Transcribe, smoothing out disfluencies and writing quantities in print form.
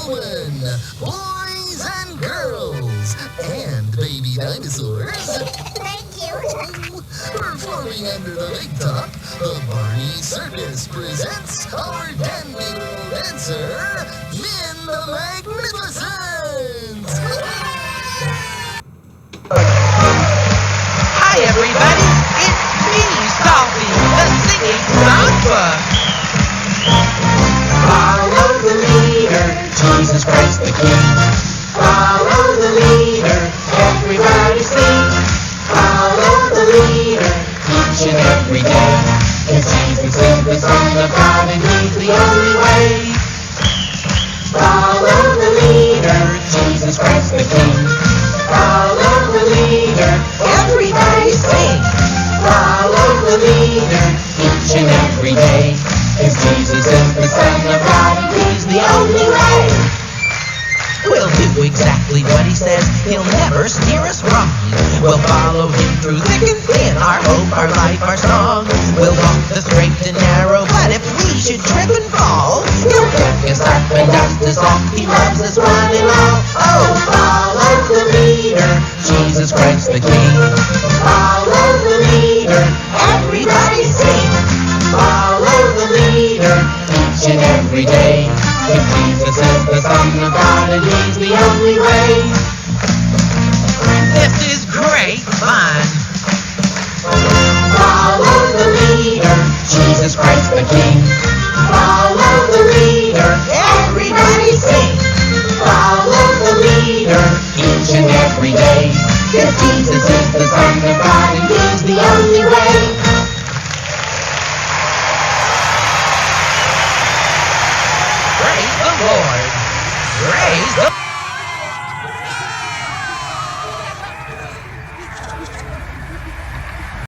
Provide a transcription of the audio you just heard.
gentlemen, boys and girls, and baby dinosaurs. Thank you. Performing under the big top, the Barney Circus presents our dandy little dancer, Min the Magnificent! Hi everybody, it's me, Sophie, the singing songbook. Follow the leader, Jesus Christ the King. Follow the leader, everybody sing. Follow the leader, each and every day. 'Cause Jesus is the Son of God and He's the only way. Follow the leader, Jesus Christ the King. Follow the leader, everybody sing. Follow the leader, each and every day. 'Cause Jesus is the Son of God and He's the only way. We'll do exactly what he says, he'll never steer us wrong. We'll follow him through thick and thin, our hope, our life, our song. We'll walk the straight and narrow, but if we should trip and fall, he'll pick us up and dust us off. He loves us one and all. Oh, Follow the leader, Jesus Christ the King. Follow the leader, everybody sing. Follow the leader, each and every day. 'Cause Jesus is the Son of God and He's the only way. this is great fun. Follow the leader, Jesus Christ the King. Follow the leader, everybody sing. Follow the leader, each and every day. 'Cause Jesus is the Son of God and He's the only way. Praise the Lord. Praise the